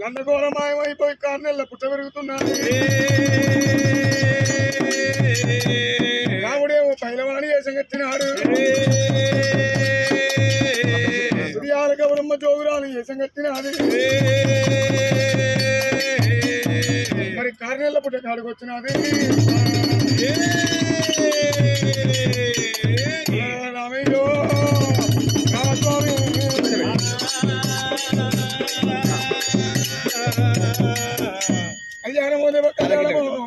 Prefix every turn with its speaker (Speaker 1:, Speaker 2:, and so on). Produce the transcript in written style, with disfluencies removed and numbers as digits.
Speaker 1: గందగోళ మాయమైపోయి 6 నెలల పుట్ట పెరుగుతున్నాడు. రాముడేమో పైలవాణి వేషం కట్టినాడు. ఉదయాల గౌరమ్మ జోగురాలు వేషం కట్టినాడు. మరి 6 నెలల పుట్ట కాడికి వచ్చినది. రామయ్యో రామస్వామి కళ్యాణమో దేవ కళ్యాణమో